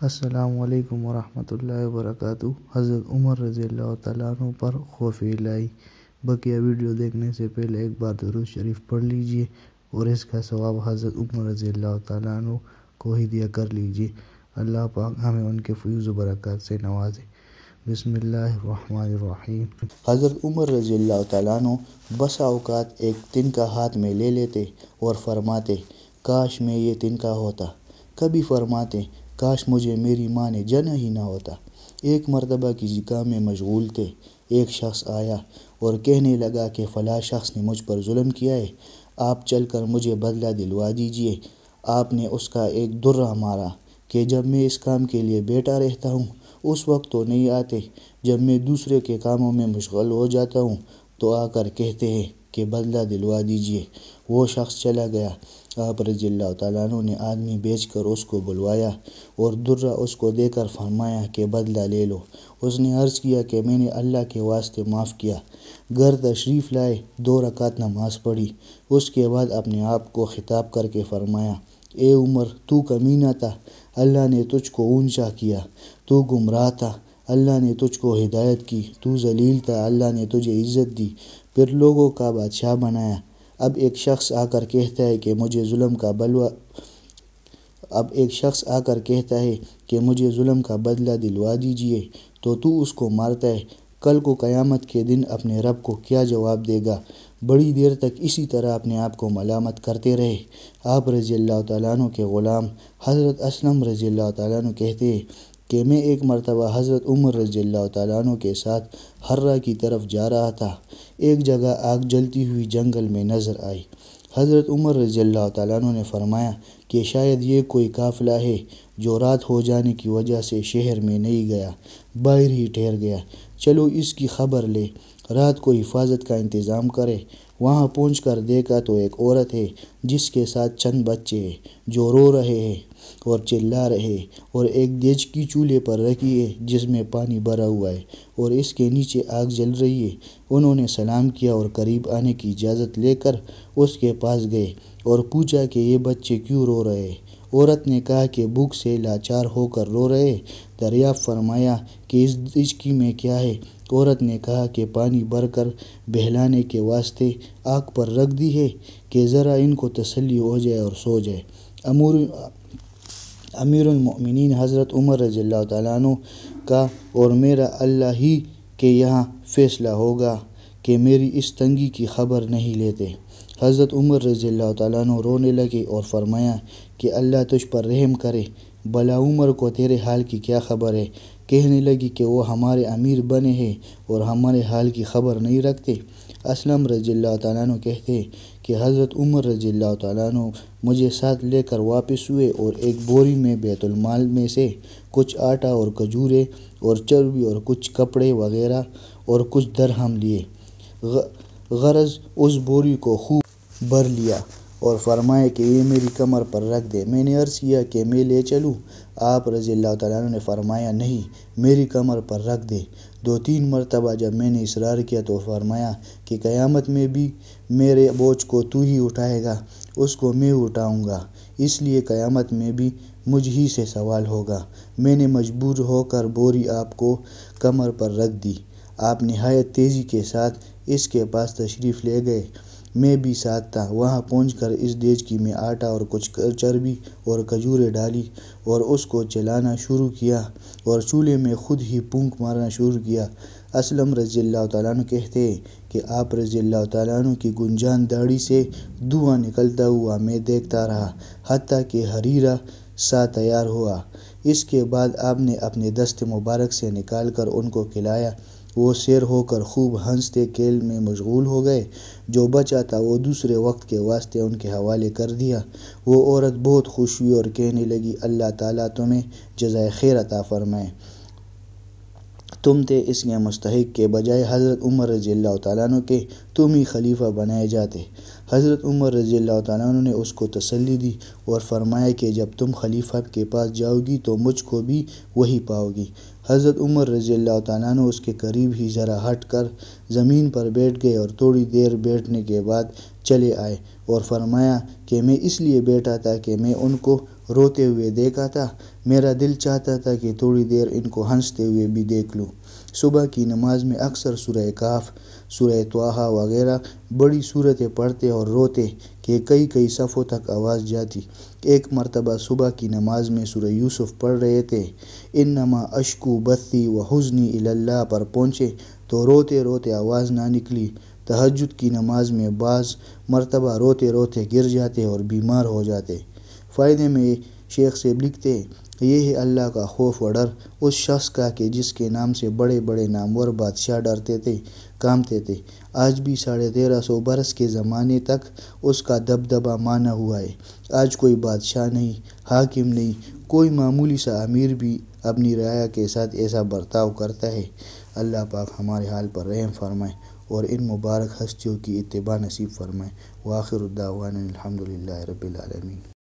السلام علیکم ورحمۃ اللہ وبرکاتہ۔ حضرت عمر رضی اللہ تعالیٰ عنہ پر خوف الہی۔ بقیہ ویڈیو دیکھنے سے پہلے ایک بار درود شریف پڑھ لیجئے اور اس کا ثواب حضرت عمر رضی اللہ تعالیٰ عنہ کو ہدیہ کر لیجئے۔ اللہ پاک ہمیں ان کے فیوز و برکات سے نوازے۔ بسم اللہ الرحمن الرحیم۔ حضرت عمر رضی اللہ تعالیٰ عنہ بسا اوقات ایک تنکا ہاتھ میں لے لیتے اور فرماتے کاش میں یہ تنکا ہوتا۔ کبھی فرماتے کاش مجھے میری ماں نے جنا ہی نہ ہوتا۔ ایک مرتبہ کسی کام میں مشغول تھے، ایک شخص آیا اور کہنے لگا کہ فلاں شخص نے مجھ پر ظلم کیا ہے، آپ چل کر مجھے بدلہ دلوا دیجئے۔ آپ نے اس کا ایک درہ مارا کہ جب میں اس کام کے لیے بیٹھا رہتا ہوں اس وقت تو نہیں آتے، جب میں دوسرے کے کاموں میں مشغول ہو جاتا ہوں تو آ کر کہتے ہیں کہ بدلہ دلوا دیجئے۔ وہ شخص چلا گیا۔ آپ رضی اللہ تعالیٰ عنہ نے آدمی بھیج کر اس کو بلوایا اور درہ اس کو دے کر فرمایا کہ بدلہ لے لو۔ اس نے عرض کیا کہ میں نے اللہ کے واسطے معاف کیا۔ گھر تشریف لائے، 2 رکعت نماز پڑھی۔ اس کے بعد اپنے آپ کو خطاب کر کے فرمایا اے عمر، تو کمینہ تھا، اللہ نے تجھ کو اونچا کیا۔ تو گمراہ تھا، اللہ نے تجھ کو ہدایت کی۔ تو ذلیل تھا، اللہ نے تجھے عزت دی، پھر لوگوں کا بادشاہ بنایا۔ اب ایک شخص آ کر کہتا ہے کہ مجھے ظلم کا بدلہ دلوا دیجئے تو اس کو مارتا ہے۔ کل کو قیامت کے دن اپنے رب کو کیا جواب دے گا؟ بڑی دیر تک اسی طرح اپنے آپ کو ملامت کرتے رہے۔ آپ رضی اللہ تعالیٰ عنہ کے غلام حضرت اسلم رضی اللہ تعالیٰ عنہ کہتے ہیں کہ میں ایک مرتبہ حضرت عمر رضی اللہ تعالیٰ عنہ کے ساتھ حرہ کی طرف جا رہا تھا۔ ایک جگہ آگ جلتی ہوئی جنگل میں نظر آئی۔ حضرت عمر رضی اللہ تعالیٰ عنہ نے فرمایا کہ شاید یہ کوئی قافلہ ہے جو رات ہو جانے کی وجہ سے شہر میں نہیں گیا، باہر ہی ٹھہر گیا۔ چلو اس کی خبر لے، رات کو حفاظت کا انتظام کرے۔ وہاں پہنچ کر دیکھا تو ایک عورت ہے جس کے ساتھ چند بچے ہیں جو رو رہے ہیں اور چلا رہے ہیں، اور ایک دیچکی چولہے پر رکھی ہے جس میں پانی بھرا ہوا ہے اور اس کے نیچے آگ جل رہی ہے۔ انہوں نے سلام کیا اور قریب آنے کی اجازت لے کر اس کے پاس گئے اور پوچھا کہ یہ بچے کیوں رو رہے ہیں؟ عورت نے کہا کہ بھوک سے لاچار ہو کر رو رہے ہیں۔ دریافت فرمایا کہ اس دیچکی میں کیا ہے؟ عورت نے کہا کہ پانی بھر کر بہلانے کے واسطے آگ پر رکھ دی ہے کہ ذرا ان کو تسلی ہو جائے اور سو جائے۔ امیر المؤمنین حضرت عمر رضی اللہ تعالیٰ عنہ کا اور میرا اللہ ہی کے یہاں فیصلہ ہوگا کہ میری اس تنگی کی خبر نہیں لیتے۔ حضرت عمر رضی اللہ تعالیٰ عنہ رونے لگے اور فرمایا کہ اللہ تجھ پر رحم کرے، بھلا عمر کو تیرے حال کی کیا خبر ہے؟ کہنے لگی کہ وہ ہمارے امیر بنے ہیں اور ہمارے حال کی خبر نہیں رکھتے۔ اسلم رضی اللہ تعالیٰ عنہ کہتے ہیں کہ حضرت عمر رضی اللہ تعالیٰ عنہ مجھے ساتھ لے کر واپس ہوئے اور ایک بوری میں بیت المال میں سے کچھ آٹا اور کھجوریں اور چربی اور کچھ کپڑے وغیرہ اور کچھ درہم لیے۔ غرض اس بوری کو خوب بھر لیا اور فرمایا کہ یہ میری کمر پر رکھ دے۔ میں نے عرض کیا کہ میں لے چلوں؟ آپ رضی اللہ تعالیٰ عنہ نے فرمایا نہیں، میری کمر پر رکھ دے۔ 2-3 مرتبہ جب میں نے اصرار کیا تو فرمایا کہ قیامت میں بھی میرے بوجھ کو تو ہی اٹھائے گا، اس کو میں اٹھاؤں گا، اس لیے قیامت میں بھی مجھ ہی سے سوال ہوگا۔ میں نے مجبور ہو کر بوری آپ کو کمر پر رکھ دی۔ آپ نہایت تیزی کے ساتھ اس کے پاس تشریف لے گئے، میں بھی ساتھ تھا۔ وہاں پہنچ کر اس دیچکی میں آٹا اور کچھ چربی اور کھجوریں ڈالی اور اس کو چلانا شروع کیا اور چولہے میں خود ہی پھونک مارنا شروع کیا۔ اسلم رضی اللہ تعالیٰ عنہ کہتے ہیں کہ آپ رضی اللہ تعالیٰ عنہ کی گنجان داڑھی سے دھواں نکلتا ہوا میں دیکھتا رہا حتیٰ کہ حریرہ سا تیار ہوا۔ اس کے بعد آپ نے اپنے دست مبارک سے نکال کر ان کو کھلایا۔ وہ سیر ہو کر خوب ہنستے کھیل میں مشغول ہو گئے۔ جو بچا تھا وہ دوسرے وقت کے واسطے ان کے حوالے کر دیا۔ وہ عورت بہت خوش ہوئی اور کہنے لگی اللہ تعالیٰ تمہیں جزائے خیر عطا فرمائے، تم تھے اس کے مستحق کہ بجائے حضرت عمر رضی اللہ تعالیٰ عنہ کے تم ہی خلیفہ بنائے جاتے۔ حضرت عمر رضی اللہ تعالیٰ عنہ نے اس کو تسلی دی اور فرمایا کہ جب تم خلیفہ کے پاس جاؤ گی تو مجھ کو بھی وہی پاؤ گی۔ حضرت عمر رضی اللہ تعالیٰ عنہ اس کے قریب ہی ذرا ہٹ کر زمین پر بیٹھ گئے اور تھوڑی دیر بیٹھنے کے بعد چلے آئے اور فرمایا کہ میں اس لیے بیٹھا تھا کہ میں ان کو روتے ہوئے دیکھا تھا، میرا دل چاہتا تھا کہ تھوڑی دیر ان کو ہنستے ہوئے بھی دیکھ لوں۔ صبح کی نماز میں اکثر سورہ کہف، سورہ طٰہٰ وغیرہ بڑی صورتیں پڑھتے اور روتے کہ کئی صفوں تک آواز جاتی۔ ایک مرتبہ صبح کی نماز میں سورہ یوسف پڑھ رہے تھے، انما اشکو بثی و حزنی الی اللہ پر پہنچے تو روتے روتے آواز نہ نکلی۔ تہجد کی نماز میں بعض مرتبہ روتے روتے گر جاتے اور بیمار ہو جاتے۔ فائدے میں شیخ صاحب لکھتے ہیں، یہ ہے اللہ کا خوف و ڈر اس شخص کا کہ جس کے نام سے بڑے بڑے نامور بادشاہ ڈرتے تھے، کانپتے تھے۔ آج بھی 1350 برس کے زمانے تک اس کا دبدبہ مانا ہوا ہے۔ آج کوئی بادشاہ نہیں، حاکم نہیں، کوئی معمولی سا امیر بھی اپنی رعایا کے ساتھ ایسا برتاؤ کرتا ہے۔ اللہ پاک ہمارے حال پر رحم فرمائے اور ان مبارک ہستیوں کی اتباع نصیب فرمائے۔ وآخر دعوانا الحمدللہ رب العالمین۔